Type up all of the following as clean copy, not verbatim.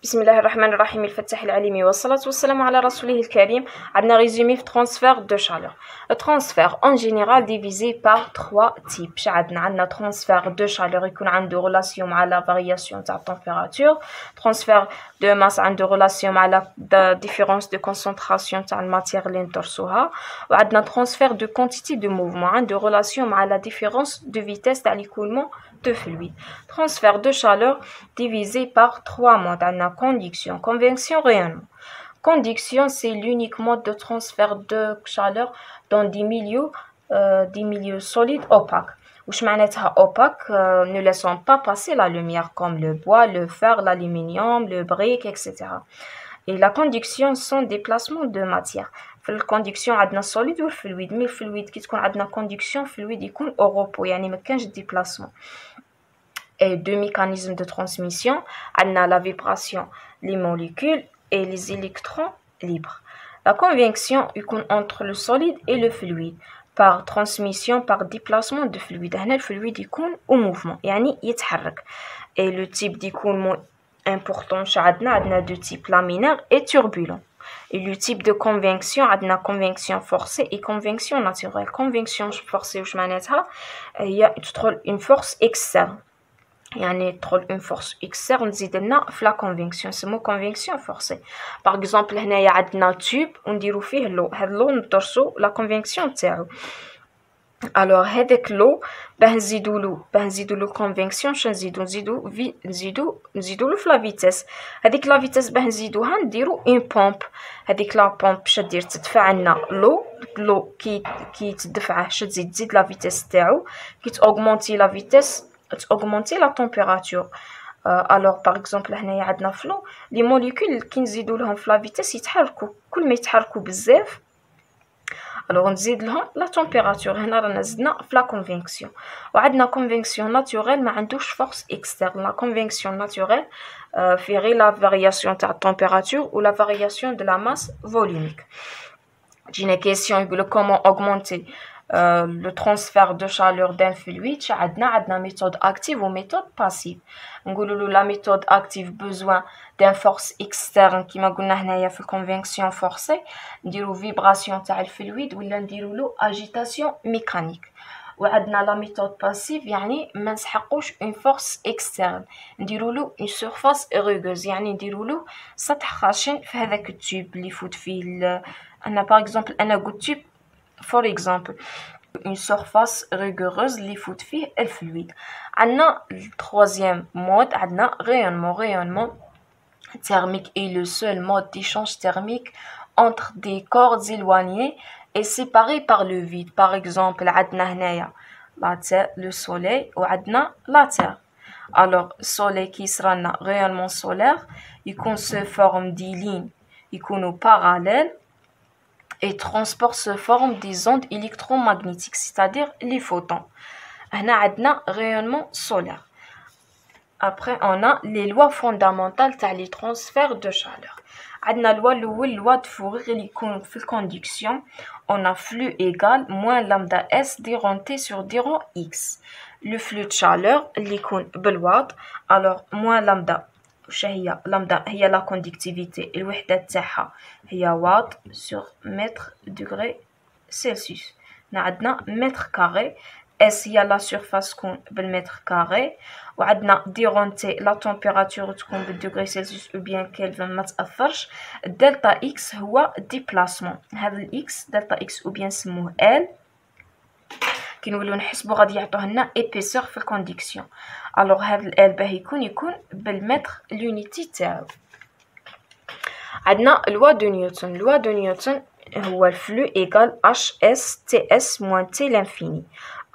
بسم الله الرحمن الرحيم الفتاح العليمي والصلاة والسلام على رسوله الكريم. عندنا résumé transfert de chaleur. Le transfert en général divisé par trois types. عندنا transfert de chaleur يكون عنده relation مع la variation تاع température. Transfert de masse عنده relation مع la différence de concentration تاع الماتير اللي ندرسوها. وعندنا transfert de quantité de mouvement عنده relation مع la différence de vitesse تاع l'écoulement de fluide. Transfert de chaleur divisé par trois modes. Conduction, convection, rayonnement. Conduction, c'est l'unique mode de transfert de chaleur dans des milieux solides opaques. Ouch معناتها opaque, ne laissant pas passer la lumière comme le bois, le fer, l'aluminium, le brique, etc. Et la conduction sont des placements de matière. في الكوندكسيون عندنا solide و fluide. مي fluide كي تكون عندنا conduction fluide يكون au repos يعني ما كانش déplacement. Et deux mécanismes de transmission, on a la vibration, les molécules et les électrons libres. La convection est entre le solide et le fluide par transmission, par déplacement de fluide. Le fluide est au mouvement, يعني يتحرك. Et le type d'écoulement important, on a deux types, laminaire et turbulent. Et le type de convection, on a convection forcée et convection naturelle. Convection forcée, il y a une force externe. يعني تدخل une force externe نزيد لنا في لا كونفيكسيون نسموه كونفيكسيون فورسي. باغ اكزومبل هنايا عندنا تيوب ونديرو فيه لو، هاد لو ندرسو لا كونفيكسيون تاعو. الوغ هذاك لو باه نزيدولو كونفيكسيون شنو نزيدولو في لا فيتاس. هذيك لا فيتاس باه نزيدوها نديرو اون بومب. هذيك لا بومب باش دير تدفع لنا لو كي تدفعه تزيد لا فيتاس تاعو. كي تاوغمونتي لا فيتاس augmenter la température. Alors par exemple هنايا عندنا فلو لي موليكول كي نزيدو لهم في لا فيتاس يتحركوا، كل ما يتحركوا بزاف alors نزيد لهم لا température. هنا رانا زدنا في لا كونفيكسيون. وعندنا كونفيكسيون ناتوريل ما عندوش فورس اكسترن. لا كونفيكسيون ناتوريل في غير لا فارياسيون تاع التمبيراتور و لا فارياسيون دو لا ماس فوليميك. جينا كيسيون يقول كومون augmenter le transfert de chaleur d'un fluide. عندنا méthode active ou méthode passive. نقولوا la méthode active besoin d'un force externe كما قلنا هنايا في الكونفيكسيون فورسي نديرو فيبراسيون تاع الفلويد ولا نديرو له اجيتاسيون ميكانيك. وعندنا لا ميثود باسيف يعني ما نسحقوش اون فورس اكسترن نديرو له اون سورفاس روغوز يعني نديرو له سطح خاشن في هذاك التيوب اللي يفوت فيه. انا باغ اكزومبل انا قلت تيوب for exemple une surface rigoureuse اللي يفوت فيه الفلويد. عندنا le troisième mode عندنا rayonnement thermique est le seul mode d'échange thermique entre des corps éloignés et séparés par le vide. Par exemple عندنا هنايا la terre, le soleil وعندنا la terre. Alors soleil كي يصرالنا rayonnement solaire يكون se forme des lignes يكونوا parallèles et transport se forme des ondes électromagnétiques, c'est-à-dire les photons. On a rayonnement solaire. Après, on a les lois fondamentales تاع les transferts de chaleur. عندنا loi de Fourier اللي يكون في الكوندكسيون. On a flux égal moins lambda S diront T sur diront X. Le flux de chaleur اللي يكون بالوات. Alors moins lambda واش هي لامدا هي لا كوندكتيفيتي الوحده تاعها هي وات سور متر دوغري سلسيوس. عندنا متر كاري. اس هي لا سيرفاس تكون بالمتر كاري. وعندنا ديرونتي لا تمبيراتور تكون بالدوغري سلسيوس او بيان كلفن ما تاثرش. دلتا اكس هو ديبلاسمون. هذا الاكس دلتا اكس او بيان نسموه ال كي نولو نحسبو غادي يعطوه لنا ايبيسور في الكوندكسيون. الوغ هذا ال باه يكون بالمتر لونيتي تاعو. عندنا لوا دو نيوتن هو الفلو ايغال اش اس تي اس موان تي لانفيني.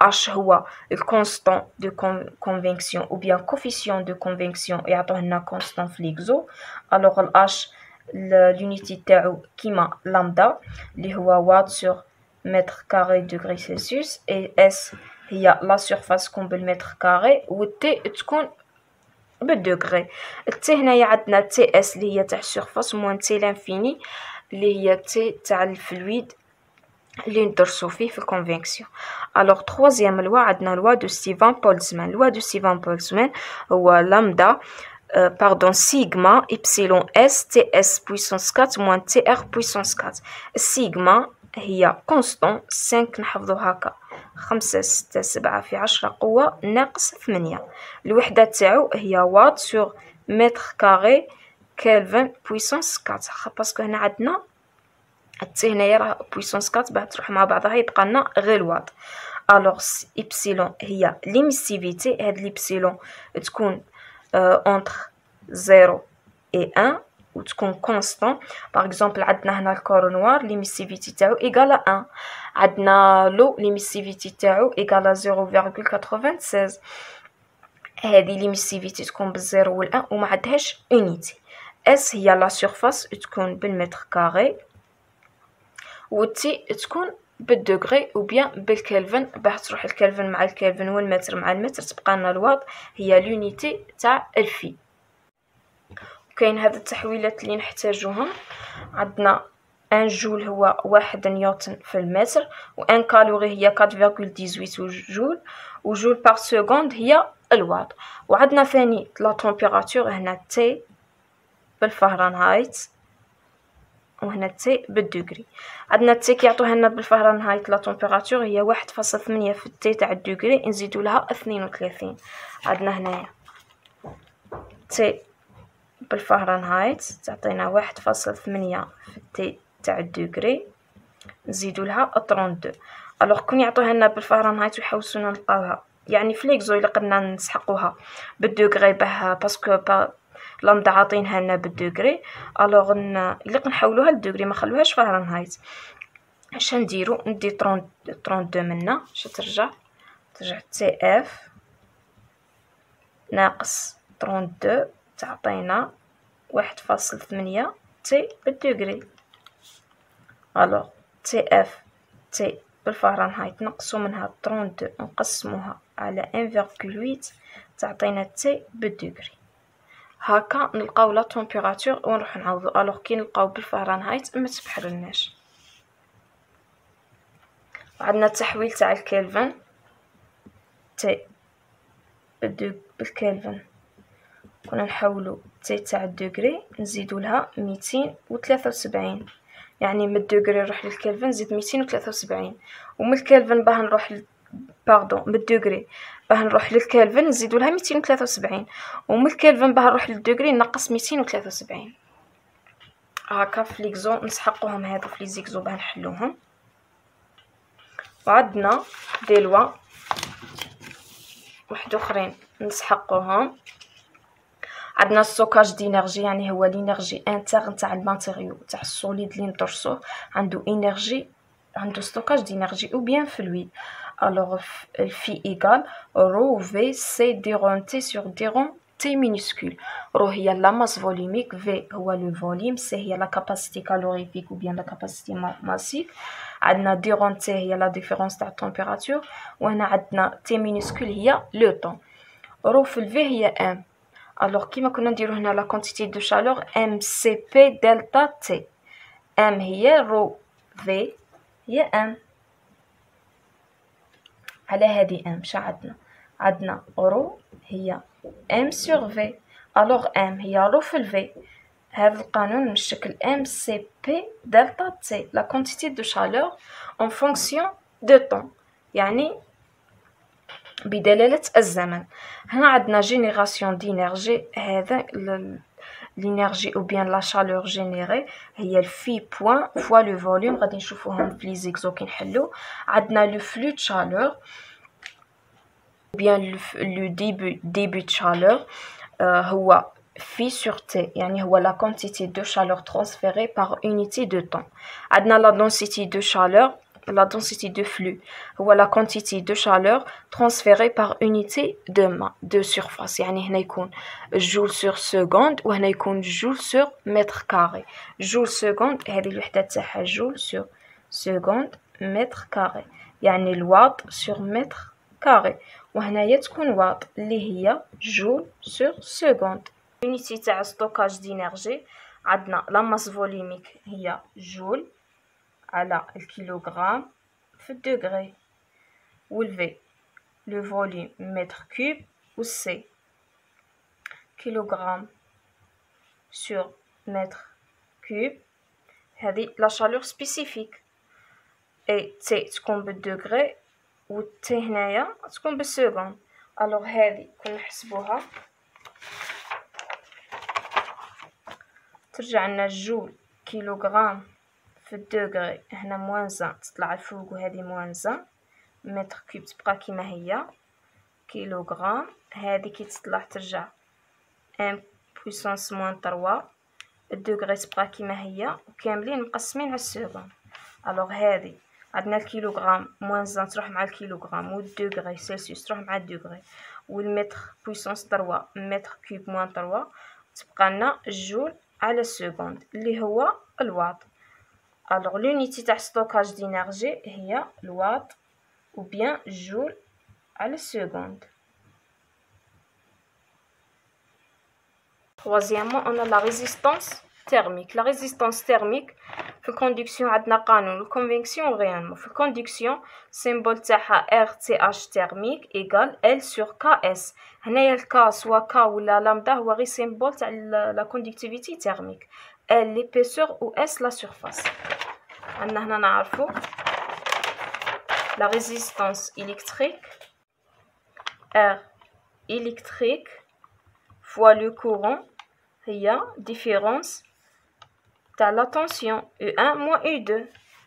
اش هو الكونستون دو كونفيكسيون او بيان كوفيسيون دو كونفيكسيون يعطوه لنا كونستون في ليكزو. الوغ الاش لونيتي تاعو كيما لامدا اللي هو وات سور متر كاري دوغري سلسيوس. اي اس هي لا سيرفاس تكون بالمتر كاري و تي تكون بالدوغري. التي هنايا عندنا تي اس اللي هي تاع السيرفاس موان تي لانفيني اللي هي تي تاع الفلويد اللي ندرسو فيه في الكونفيكسيون. الوغ troisième لوا عندنا لوا دو ستيفان بولتزمان. لوا دو ستيفان بولتزمان هو لامدا pardon, sigma epsilon s ts puissance 4 moins tr puissance 4. السيجما هي كونستون 5 نحفظو هكا 5 6 7 في 10 قوة ناقص 8. الوحدة تاعو هي وات سور متر كاري كلفن بويسونس 4 باسكو هنا عندنا التي هنايا راه بويسونس 4 باه تروح مع بعضها يبقى لنا غير الوات. الوغ إبسيلون هي ليميسيفيتي، هاد ليبسيلون تكون entre 0 et 1 و تكون كونستون. باغ اكزومبل عندنا هنا الكور نوار ليميسيفيتي تاعو ايكال 1، عندنا لو ليميسيفيتي تاعو ايكال 0.96. هذه ليميسيفيتي تكون بالزيرو والان وما عندهاش اونيتي. اس هي لا سيرفاس تكون بالمتر كاري، و تي تكون بالدوغري او بيان بالكلفن. باه تروح الكلفن مع الكلفن والمتر مع المتر تبقى لنا الواط هي لونيتي تاع الفي. كاين هاد التحويلات اللي نحتاجوهم. عندنا ان جول هو 1 نيوتن في المتر، و ان كالوري هي 4.18 جول، و جول بار سكوند هي الواط. وعندنا ثاني لا تمبيراتور، هنا تي بالفهرنهايت وهنا تي بالدوغري. عندنا تي كيعطوها لنا بالفهرنهايت لا تمبيراتور هي 1.8 في التي تاع الدوغري، نزيدو لها 32. عندنا هنايا تي بالفهرنهايت تعطينا 1.8 في التي تاع الدوغري، نزيدو لها 32. الوغ كون يعطوها لنا بالفهرنهايت ويحوسونا نلقاوها يعني في ليكزو الا قدنا نسحقوها بالدوغري باه باسكو لامدا عاطينها لنا بالدوغري، الوغ الا نحولوها للدوغري ما خلوهاش فهرنهايت. اش نديرو؟ ندي 32 منا اش ترجع تي اف ناقص 32 تعطينا 1.8 تي بالدوغري. الوغ تي اف تي بالفهرنهايت نقصو منها 32 نقسموها على 1.8 تعطينا تي بالدوغري. هكا نلقاو لا تمبيراتور ونروح نعوضو. الوغ كي نلقاو بالفهرنهايت ما تبحرلناش. عندنا التحويل تاع الكلفن تي بالكلفن كنا نحولو تي تاع الدوغري نزيدو لها 273، يعني من الدوغري نروح للكلفن نزيد 273، ومن الكلفن باه نروح باردون من الدوغري باه نروح للكلفن نزيدو لها 273، ومن الكلفن باه نروح للدوغري نقص 273. هكا في ليكزو نسحقوهم هادو في لي زيكزو باه نحلوهم. وعندنا دي لوا واحد اخرين نسحقوهم. عندنا ستوكاج دينيرجي، يعني هو لينيرجي انترن تاع الماتيريو تاع السوليد اللي نطرسوه عنده انرجي، عنده ستوكاج دينيرجي او بيان فلويد. الوغ الفي ايكال رو في سي دي رون تي سور دي رون تي مينيسكول. رو هي لا ماس فوليميك، في هو لو فوليوم، سي هي لا كاباسيتي كالوريفيك او بيان لا كاباسيتي ماسيك. عندنا دي رون تي هي لا ديفيرونس تاع التمبيراتور، وهنا عندنا تي مينيسكول هي لو طون. رو في الفي هي ام. الوغ كيما كنا نديرو هنا لا كونتيتي دو شالور ام سي بي دلتا تي، ام هي رو في هي ام على هذه ام. شا عندنا رو هي ام سور في، الوغ ام هي رو في الفي. هذا القانون من الشكل ام سي بي دلتا تي لا كونتيتي دو شالور اون فونكسيون دو طون، يعني بدلالة الزمن. هنا عندنا جينيراسيون دينيرجي، هذا لينيرجي او بيان لا شالور جينيري هي الفي بوين فوا لو فوليوم. غادي نشوفوهم في لي زيكزو كي نحلو. عندنا لو فلو د شالور بيان لو ديبي د شالور هو في sur T، يعني هو la quantité de chaleur transférée par unité de temps. عندنا la densité de chaleur، la densité de flux هو la quantité de chaleur transférée par unité de surface، يعني هنا يكون joule sur seconde وهنا يكون joule sur mètre carré. joule seconde هذه الوحدة تاعها joule sur seconde mètre carré، يعني الواط sur mètre carré، وهنايا تكون واط اللي هي joule sur seconde. l'unité تاع ستوكاج دينيرجي عندنا لا ماس فوليميك هي جول على الكيلوغرام في الدوغري، والفي لو فوليوم متر كوب، والسي كيلوغرام sur mètre cube. هذه لا chaleur spécifique. et T تكون بالدوغري و T هنايا تكون بالسكوند. الوغ هذه كون نحسبوها ترجع لنا جول كيلوغرام في الدوغري، هنا موان زان تطلع الفوق وهذه موان زان، متر كوب تبقى كيما هي كيلوغرام، هذه كي تطلع ترجع ان بويسونس موان تروا، الدوغري تبقى كيما هي وكاملين مقسمين على السكوند. الوغ هذه عندنا الكيلوغرام موان زان تروح مع الكيلوغرام، والدوغري سلسيوس تروح مع الدوغري، والمتر بويسونس تروا متر كوب موان تروا، تبقى لنا جول على السكوند اللي هو الواط. الوغ لونيتي تاع ستوكاج دينيرجي هي الواط ou bien joule à la seconde. Troisièmement, on a la résistance thermique. La résistance thermique في الكوندكسيون عندنا قانون الكونفكسيون réellement. في الكوندكسيون symbole تاعها RTH thermique égale L sur KS. هنايا الك سوا K ولا لامدا هو غير symbole تاع la conductivité thermique. L l'épaisseur ou S la surface. عندنا هنا نعرفو la résistance électrique, R électrique fois le courant, il y a différence de la tension E1 moins E2.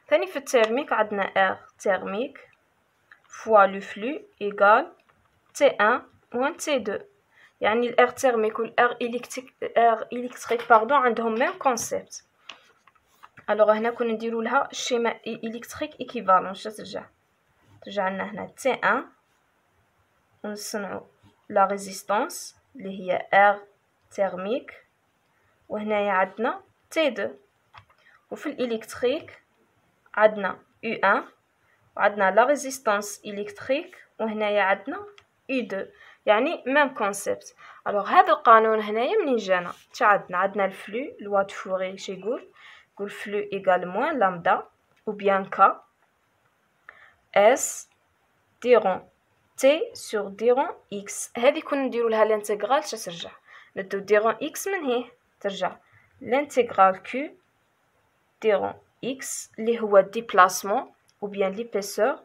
ثاني في التhermique عندنا R thermique fois le flux égale T1 moins T2. يعني ال R thermique و ال R électrique عندهم même concept. alors هنا كنا نديرو لها الشيما électrique équivalent. شترجع لنا هنا T1 ونصنعو لا ريزيستانس اللي هي R تيرميك، وهنايا عندنا T2. وفي الإلكتريك عندنا U1 وعندنا لا ريزيستانس إلكتريك، وهنايا عندنا U2، يعني ميم كونسيبت. الوغ هذا القانون هنايا منين جانا؟ عندنا الفلو الوات فوري شي يقول فلو إيكال موان لامدا ou bien K S ديرون T sur ديرون X. هذه كنا نديرو لها الانتغرال ترجع ندو ديرون X من هيه ترجع الانتغرال Q ديرون X اللي هو ديبلاسمون ou bien l'épaisseur.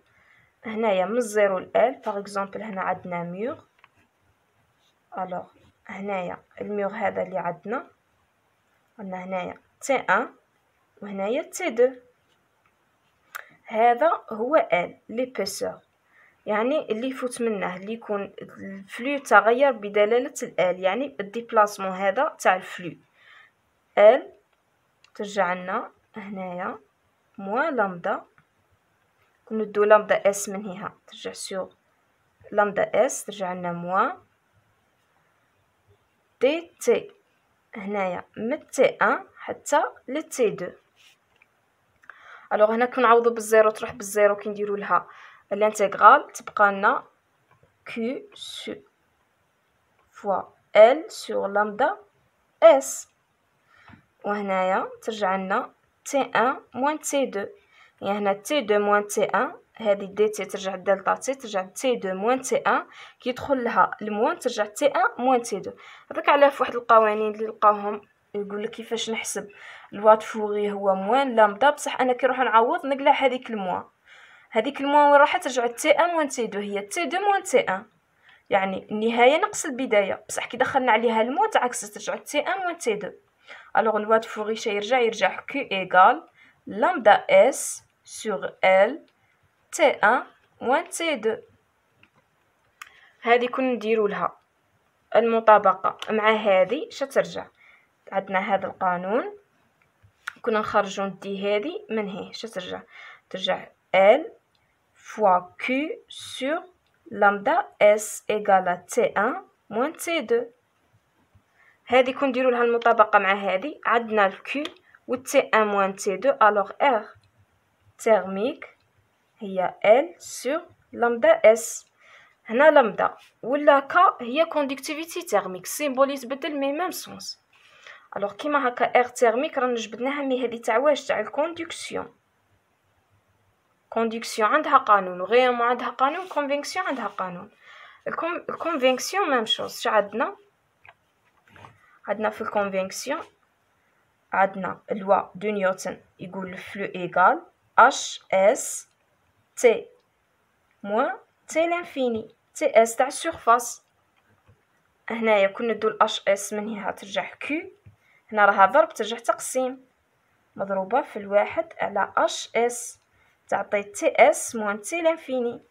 هنايا من 0 ل L par exemple هنا عندنا ميور، alors هنايا الميور هذا اللي عندنا هنايا T1 وهنايا T2. هذا هو L l'épaisseur، يعني اللي يفوت منه اللي يكون الفلو تغير بدلالة ال يعني الديبلاسمون هذا تاع الفلو. L ترجع لنا هنايا موان لامدا، ندو لامدا اس من هنا ترجع سور لامدا اس ترجع لنا موان دي تي هنايا من تي ان حتى لتي دو. الوغ هنا كنعوضو بالزيرو تروح بالزيرو كي نديرو لها الانتغرال تبقى لنا كيو سو فوا ال سور لامدا اس، وهنايا ترجع لنا تي ان موان تي دو، يعني هنا تي دو موان تي ان هذه دي تي ترجع دلتا تي ترجع تي دو موان تي ان كي يدخل لها الموان ترجع تي ان موان تي دو. هذاك علاه في واحد القوانين اللي لقاوهم يقول لك كيفاش نحسب الوات فوري هو موان لامدا، بصح انا كي نروح نعوض نقلع هذيك الموان وين راحت ترجع تي ان موان تي دو، هي تي دو موان تي ان، يعني النهايه نقص البدايه، بصح كي دخلنا عليها الموان تعكست ترجع تي ان موان تي دو. الوغ الوات فوري شي يرجع كيو ايغال لامدا اس سور ال تي ان موان تي دو. هذه كنا نديرو لها المطابقه مع هذه ترجع عندنا هذا القانون كنا نخرجو ندي هذه من هي ترجع ال فوا كيو سور لامدا اس ايغال تي ان موان تي دو. هذه كون نديرو لها المطابقه مع هذه عندنا الكيو و تي ان موان تي دو. الوغ ار تيرميك هي ال سور لامدا اس، هنا لامدا ولا كا هي كوندكتيفيتي تيرميك سيمبول يتبدل مي ميم سونس. الوغ كيما هكا ار تيرميك رانا جبدناها مي هذه تاع واش تاع الكوندكسيون. كوندكسيون عندها قانون وغيرمون عندها قانون، كونفينكسيون عندها قانون. الكونفينكسيون ميم شوز عندنا عندنا في الكونفينكسيون عندنا لوا دو نيوتن يقول الفلو ايغال اش اس تي موان تي لانفيني، تي اس تاع السورفاس. هنايا كون ندو الاش اس من هنا ترجع كيو، هنا راها ضرب ترجع تقسيم مضروبة في الواحد على اش اس تعطي تي اس موان تي لانفيني.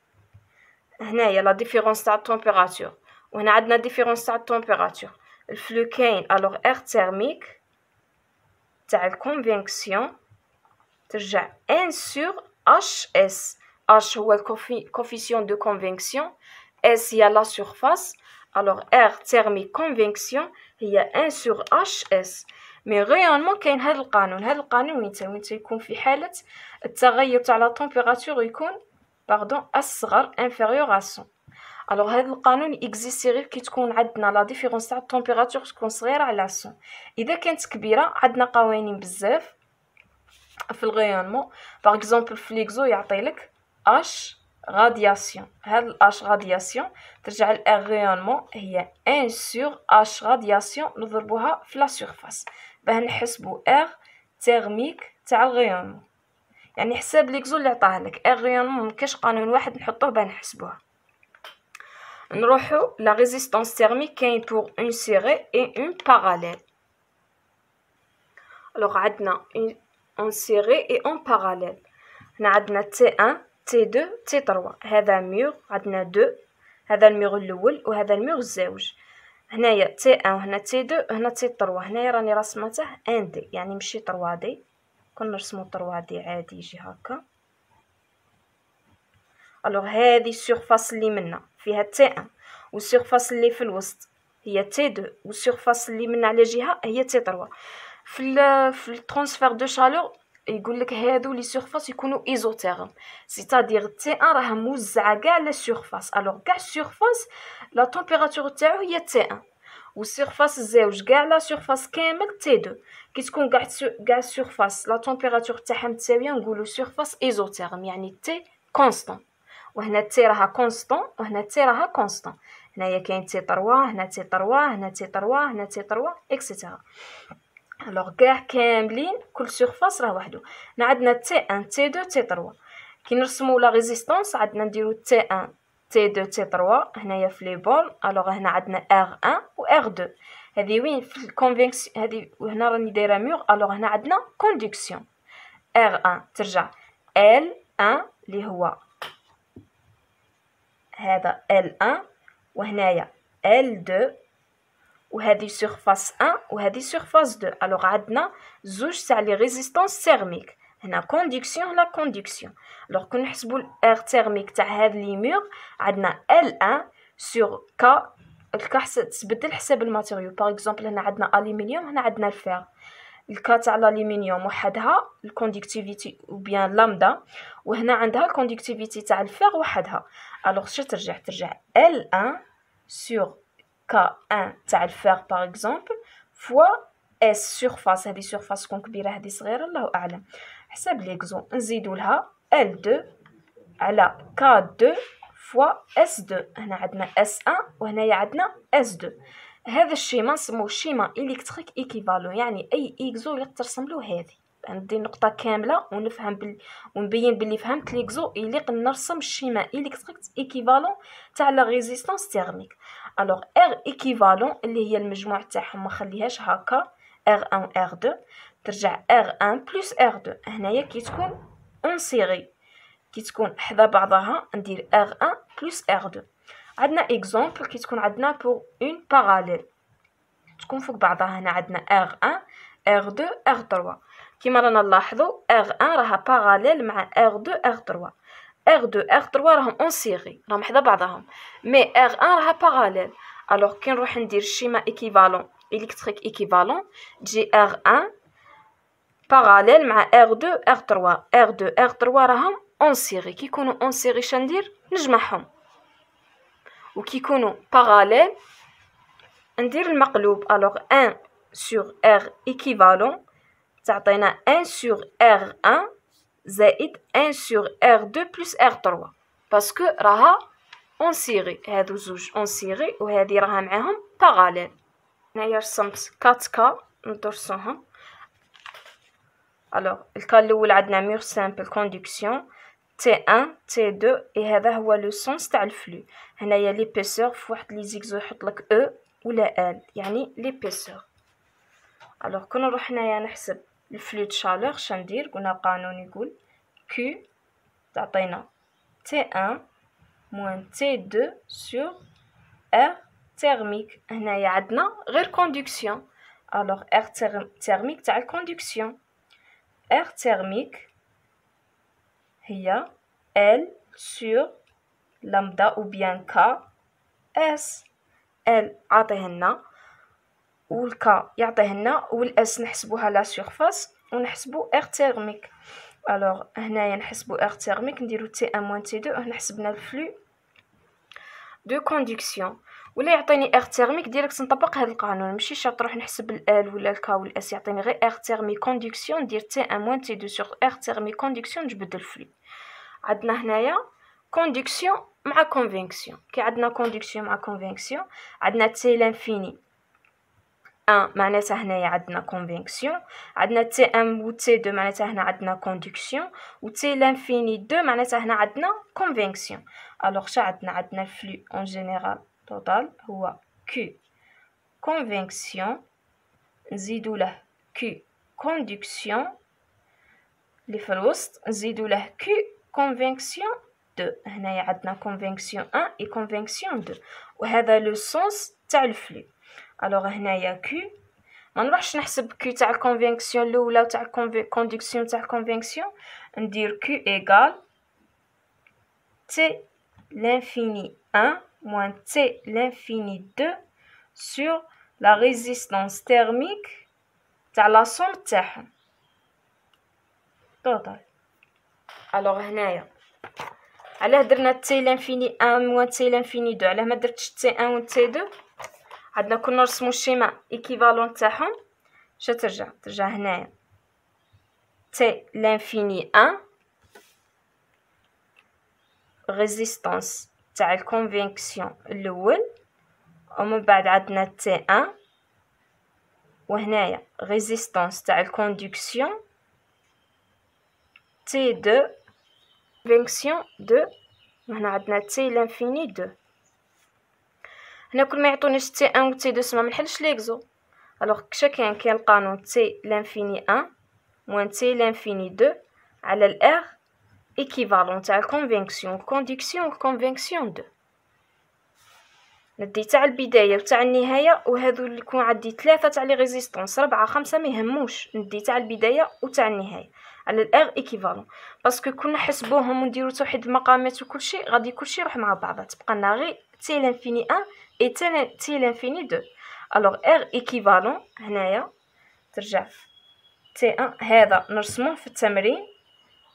هنايا لا ديفيرونس تاع التمبيراتور، وهنا عندنا ديفيرونس تاع التمبيراتور. الفلو كاين الوغ اير تيرميك تاع الكونفينكسيون ترجع ان سور اش اس. اش هو الكوفيسيون دو كونفينكسيون، اس هي لا سورفاس، الوغ اير تيرميك كونفينكسيون هي ان سور اش اس. مي ريالمون كاين هذا القانون، هذا القانون وين يكون في حالة التغير تاع لا تمبيراتور يكون أصغر inférieur à 100. alors هذا القانون يكزيستي غير كي تكون عندنا لا ديفيرونس تاع التمبيراتور تكون صغيره على 100. اذا كانت كبيره عندنا قوانين بزاف في الغيانمون. باغ اكزومبل في ليكزو يعطي لك اش رادياسيون، هاد الاش رادياسيون ترجع لار غيانمون هي 1 سور اش رادياسيون نضربوها في لا سورفاس باه نحسبوا ار تيرميك تاع الغيانمون. يعني حساب ليكزو اللي عطاه لك ار غيانمون مكاش قانون واحد نحطوه باه نحسبوها. نروحو لا ريزيستانس تيرميك كاين بور اون سيري اي اون باراليل. الوغ عندنا اون سيري اي اون باراليل. هنا عندنا تي 1 تي 2 تي 3، هذا ميغ عندنا 2، هذا الميغ الاول وهذا الميغ الزوج. هنايا تي 1 وهنا تي 2 هنا تي 3. هنايا راني رسمته ان دي يعني ماشي 3 دي، كون نرسمو 3 دي عادي يجي هكا. الوغ هذه السورفاس اللي منا فيها تي 1 والسورفاس اللي في الوسط هي تي 2 والسورفاس اللي من على جهه هي تي 3. في الترانسفير دو شالور يقول لك هادو لي سورفاس يكونوا ايزوتيرم، سيتادير تي 1 راها موزعه كاع لا سورفاس. الوغ كاع السورفاس لا تمبيراتور تاعو هي تي 1 والسورفاس الزوج كاع لا سورفاس كامل تي 2. كي تكون كاع السورفاس لا تمبيراتور تاعها متساويه نقولوا سورفاس ايزوتيرم يعني تي كونستون. وهنا تي راها كونستون وهنا تي راها كونستون. هنايا كاين تي 3 هنا تي 3 هنا تي 3 هنا تي 3 اكسيتيرا. الوغ كاع كاملين كل سورفاس راه وحده. هنا عندنا تي 1 تي 2 تي 3. كي نرسمو لا ريزيستانس عندنا نديرو تي 1 تي 2 تي 3 هنايا في لي بول. الوغ هنا عندنا ار 1 و ار 2. هذه وين في الكونفينكسيون هذه، وهنا راني دايره ميغ. الوغ هنا عندنا كوندكسيون ار 1 ترجع ال 1 اللي هو هذا L1 وهنايا L2 وهذه سورفاس 1 وهذه سورفاس 2. الوغ عندنا زوج تاع لي ريزيستانس تيرميك، هنا كوندكسيون هنا كوندكسيون. الوغ كون نحسبوا الار تيرميك تاع هاد لي ميغ عندنا L1 سور كا. الكا تبدل حساب الماتيريو. باغ اكزومبل هنا عندنا الومنيوم هنا عندنا الفير. الكا تاع الالومنيوم وحدها الكوندكتيفيتي او بيان لامدا، وهنا عندها الكوندكتيفيتي تاع الفير وحدها. الوغ شو ترجع L1 sur K1 تاع الفير باغ اكزومبل فوا اس سورفاس. هذه سورفاس تكون كبيره هذه صغيره الله اعلم. حساب ليكزو نزيدو لها L2 على K2 فوا S2. هنا عندنا S1 وهنايا عندنا S2. هذا الشيما نسموه شيما الكتريك ايكيفالون، يعني اي اكزو يقدر ترسم له هذه. ندير نقطه كامله ونفهم ونبين باللي فهمت ليكزو يليق نرسم الشيما الكتريك ايكيفالون تاع لا ريزيستانس تيرميك. الوغ ار ايكيفالون اللي هي المجموع تاعهم ما خليهاش هكا ار 1 ار 2 ترجع ار 1 بلس ار 2. هنايا كي تكون اون سيري كي تكون حدا بعضها ندير ار 1 بلس ار 2. عندنا اكزومبل كي تكون عندنا بور اون باراليل تكون فوق بعضها. هنا عندنا R1 R2 R3. كيما رانا نلاحظوا R1 راها باراليل مع R2 R3. R2 R3 راهم اون سيري راهم حدا بعضهم، مي R1 راها باراليل. الوغ كي نروح ندير شيما ايكيفالون الكتريك ايكيفالون تجي R1 باراليل مع R2 R3. R2 R3 راهم اون سيري. كي يكونوا اون سيري شندير نجمعهم، وكي يكونوا باراليل ندير المقلوب. الوغ 1 sur R équivalent تعطينا 1 sur R1 زائد 1 sur R2 plus R3 باسكو راها اون سيري. هادو زوج اون سيري وهذه راها معاهم باراليل. هنايا رسمت 4 كا ندرسوهم. الوغ الكا الاول عندنا مور سامبل كوندكسيون T1 T2 اي هذا هو لو سونس تاع الفلو. هنايا ليبيسور في واحد لي زيكزو يحط لك او ولا ال يعني ليبيسور. الوغ كون نروح هنايا نحسب الفلو د شالور شندير؟ قلنا القانون يقول Q تعطينا T1 موان T2 sur R thermique. هنايا عندنا غير كوندكسيون. الوغ R thermique تاع الكوندكسيون. R thermique هي L sur lambda ou bien K S. L عطيهلنا والكا يعطيهلنا والاس نحسبوها لا سيرفاس ونحسبو R thermique. الوغ هنايا نحسبو R thermique نديرو T1 moins T2 هنا حسبنا الفلو دو كوندكسيون. ولا يعطيني R thermique ديريكت نطبق هذا القانون ماشي شرط نروح نحسب ال ولا الكا والاس. يعطيني غير R thermique كوندكسيون ندير T1 moins T2 sur R thermique كوندكسيون نجبد الفلو. عندنا هنايا كوندكسيون مع كونفينكسيون. كي عندنا كوندكسيون مع كونفينكسيون عندنا تي لانفيني 1 معناتها هنايا عندنا كونفينكسيون. عندنا تي 1 و تي 2 معناتها هنا عندنا كوندكسيون. و تي لانفيني 2 معناتها هنا عندنا كونفينكسيون. الوغ شا عندنا الفلو اون جينيرال توتال هو كي كونفينكسيون نزيدو له كي كوندكسيون اللي في الوسط نزيدو له كي كونفينكسيون 2. هنايا عندنا كونفينكسيون 1 اي كونفينكسيون 2 وهذا لو سونس تاع الفلو. الوغ هنايا كي ما نروحش نحسب كي تاع الكونفينكسيون الاولى وتاع الكوندكسيون تاع الكونفينكسيون. ندير كي ايغال تي لانفيني 1 moins تي لانفيني 2 sur la résistance thermique تاع لا سوم تاعهم توتال. الوغ هنايا علاه درنا تي لانفيني 1 موان تي لانفيني 2 علاه ما درتش تي 1 و تي 2؟ عندنا كون نرسمو الشيما ايكيفالون تاعهم شا ترجع هنايا تي لانفيني 1 ريزيستانس تاع الكونفينكسيون الاول ومن بعد عندنا تي 1 وهنايا ريزيستانس تاع الكوندكسيون تي 2 كونفينكسيون 2 وهنا عندنا تي لانفيني 2. هنا كل ما يعطونيش تي 1 و تي 2 سما منحلش ليكزو. الوغ كشا كاين القانون تي لانفيني 1 موان تي لانفيني 2 على الار ايكيفالون تاع الكونفينكسيون الكوندكسيون والكونفينكسيون 2. ندي تاع البدايه وتاع النهايه وهذو اللي يكون عندي 3 تاع لي ريزيستانس 4 5 ما يهموش. ندي تاع البدايه وتاع النهايه على الار ايكيفالون باسكو كنا نحسبوهم ونديرو توحيد المقامات وكل شيء غادي كل شيء يروح مع بعضه تبقى لنا غير تي لانفيني 1 اي تي لانفيني 2. الوغ ار ايكيفالون هنايا ترجع تي 1 هذا نرسموه في التمرين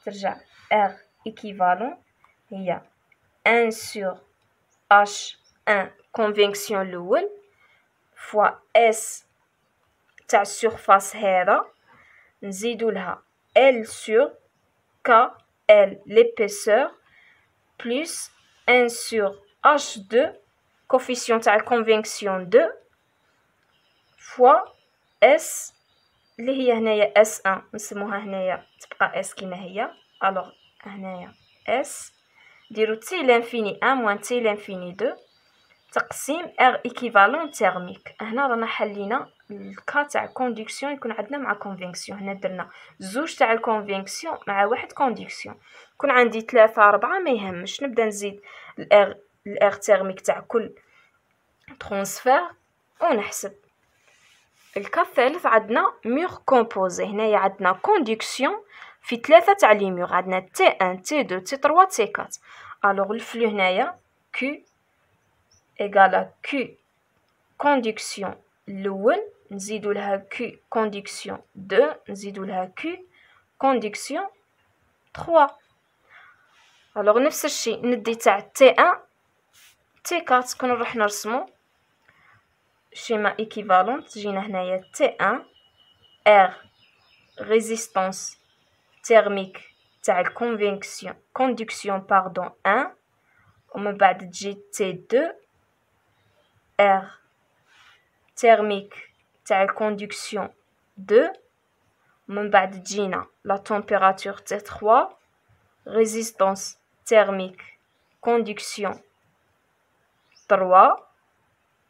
ترجع ار ايكيفالون هي 1 sur H1 كونفينكسيون الاول فوا اس تاع السيرفاس هذا نزيدو لها L sur K L l'épaisseur plus 1 sur H2 coefficient تاع الكونفينكسيون 2 فوا S اللي هي هنايا S1 نسموها هنايا تبقى S كيما هي. الوغ هنايا S ديرو تي لانفيني 1 موان تي لانفيني 2 تقسيم R ايكيفالون تيرميك. هنا رانا حلينا الكا تاع كوندكسيون يكون عندنا مع كونفينكسيون. هنا درنا زوج تاع الكونفينكسيون مع واحد كوندكسيون. يكون عندي 3 4 ما يهمش نبدا نزيد الار تيرميك تاع كل ترانسفير ونحسب. الكا الثالث عندنا مور كومبوزي. هنايا عندنا كوندكسيون في 3 تاع لي مور عندنا تي 1 تي 2 تي 3 تي 4. الوغ الفلو هنايا كي ايغال كي كوندكسيون الاول نزيدو لها كي كوندكسيون 2 نزيدو لها كي كوندكسيون 3. الوغ نفس الشيء ندي تاع تي 1 تي 4 كون نروح نرسمو شيما ايكيفالون تجينا هنايا تي 1 ار ريزيستانس تيرميك تاع الكونفينكسيون كوندكسيون باردون 1 ومن بعد تجي تي 2 R thermique تاع الكوندكسيون 2 من بعد تجينا لا température T3 résistance thermique conduction 3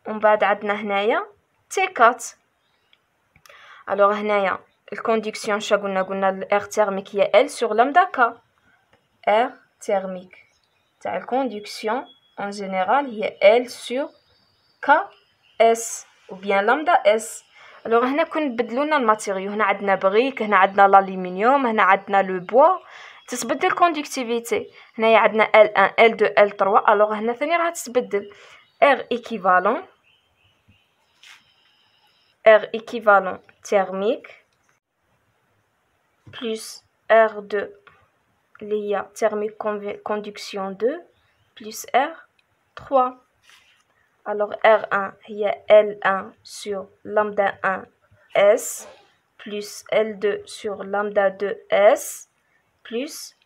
ومن بعد عندنا هنايا T4 alors هنايا الكوندكسيون شا قلنا الار thermique هي L sur lambda K R thermique تاع الكوندكسيون en général هي L sur K S ou bien lambda S. alors هنا كنبدلوا لنا الماتيريو هنا عندنا بريك هنا عندنا الالومنيوم هنا عندنا لو بوا تتبدل كوندكتيفيتي هنايا عندنا L1 L2 L3 alors هنا ثاني راح تتبدل R équivalent thermique plus R2 اللي هي thermique conduction 2 plus R3 alors R1 هي L1 sur lambda 1 S plus L2 sur lambda 2 S plus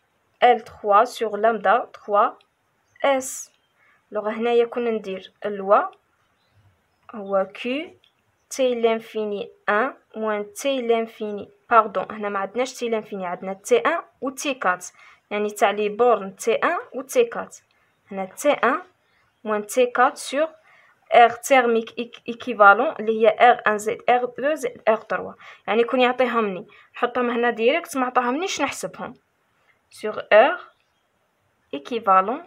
L3 sur lambda 3 S. alors هنايا كنا ندير اللوا هو Q T l'infini 1 moins T l'infini pardon هنا ما عندناش T l'infini عندنا T1 و T4 يعني تاع لي بورن T1 و T4 هنا T1 moins T4 sur R thermique équivalent اللي هي R1 زائد R2 زائد R3 يعني كون يعطيهمني نحطهم هنا ديريكت ما عطاهمنيش نحسبهم sur R équivalent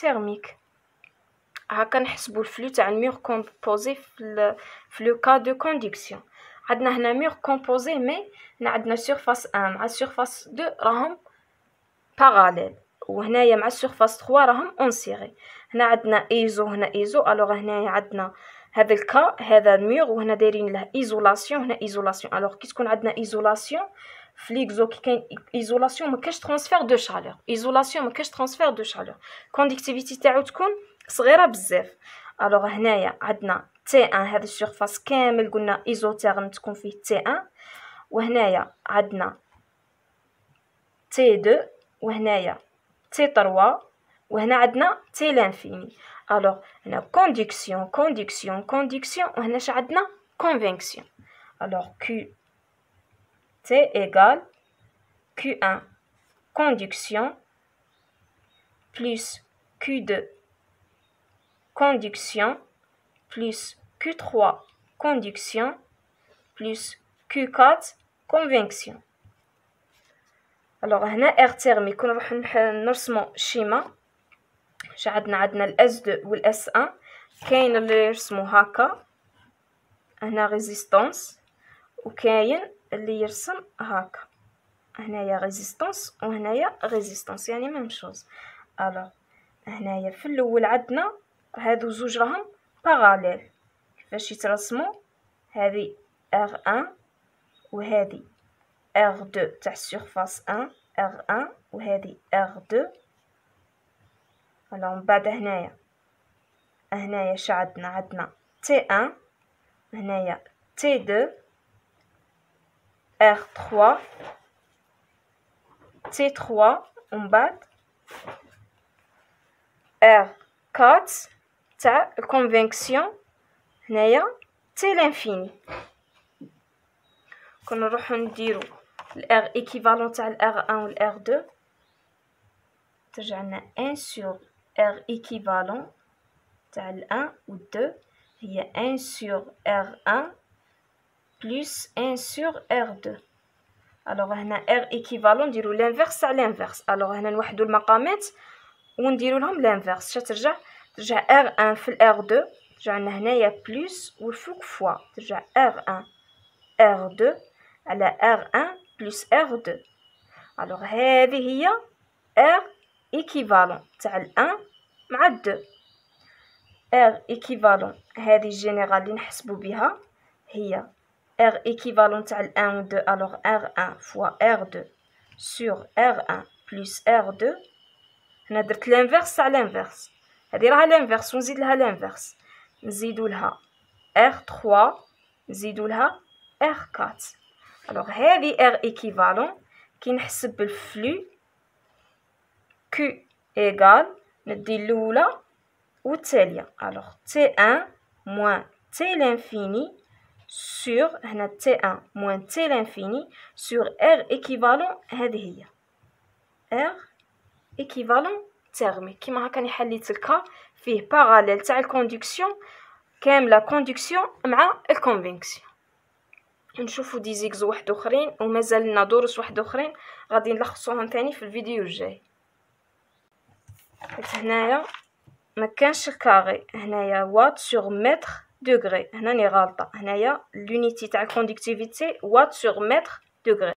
thermique هكا نحسبوا الفلو تاع الميغ كومبوزي في لو كا دو كوندكسيون عندنا هنا ميغ كومبوزي مي هنا عندنا سيرفاس 1 مع سيرفاس 2 راهم باراليل وهنايا مع السيرفاس 3 راهم اونسيغي هنا عندنا ايزو هنا ايزو الوغ هنايا عندنا هذا الكا هذا الميغ وهنا دايرين له ايزولاسيون هنا ايزولاسيون الوغ كي تكون عندنا ايزولاسيون في ليكزو كي كاين ايزولاسيون ما كاش ترانسفير دو شالور ايزولاسيون ما كاش ترانسفير دو شالور كوندكتيفيتي تاعو تكون صغيره بزاف الوغ هنايا عندنا T1 هذا السيرفاس كامل قلنا ايزوتيرم تكون فيه T1 وهنايا عندنا T2 وهنايا T3 وهنا عندنا T l'infini alors هنا conduction وهنا ش عندنا convection alors Q T égale Q1 conduction plus Q2 conduction plus Q3 conduction plus Q4 convection alors هنا R thermique نروح نرسمو الشيما ش عندنا ال S2 وال S1 كاين اللي يرسمو هكا هنا ريزيستانس وكاين اللي يرسم هكا هنايا ريزيستانس وهنايا ريزيستانس يعني ميم شوز الوغ هنايا في الاول عندنا هادو زوج راهم باراليل كيفاش يترسموا هذه R1 وهذه R2 تاع السيرفاس 1 R1 وهذه R2 الوغ من بعد هنايا ش عندنا T1 هنايا T2 R3 T3 ومن بعد R4 تاع الكونفينكسيون هنايا T l'infini كون نروحو نديرو الار ايكيفالون تاع الار 1 والار 2 ترجع لنا 1 sur R équivalent تاع ال 1 و 2 هي 1 sur R1 plus 1 sur R2 alors هنا R équivalent نديرو l'inverse تاع l'inverse alors هنا نوحدو المقامات ونديرو لهم l'inverse ترجع R1 في ال R2 ترجع لنا هنايا بلس والفوق فوا ترجع R1 R2 على R1 plus R2 alors هذه هي R équivalent تاع ال 1 مع 2 R équivalent هذه الجينيرال اللي نحسبو بها هي R équivalent تاع ال 1 و 2 alors R1 fois R2 sur R1 plus R2 هنا درت الانفيرس تاع الانفيرس هذه راها الانفيرس ونزيد لها الانفيرس نزيدو لها R3 نزيدو لها R4 alors هذه R équivalent كي نحسب الفلو Q égale ندي الأولى والتالية alors T1 moins t l'infini sur هنا t1 moins t l'infini sur r équivalent هذه هي r équivalent thermique. كيما هكا حليت الكا فيه باراليل تاع الكوندكسيون كامله كوندكسيون مع الكونفينكسيون. نشوفوا دي زيكزو واحد اخرين ومازال لنا دروس واحد اخرين غادي نلخصوهم ثاني في الفيديو الجاي. هنايا ما كانش الكاري، هنايا وات سور متر دوغري، هنا راني غالطه، هنايا لونيتي تاع الكوندكتيفيتي وات سور متر دوغري.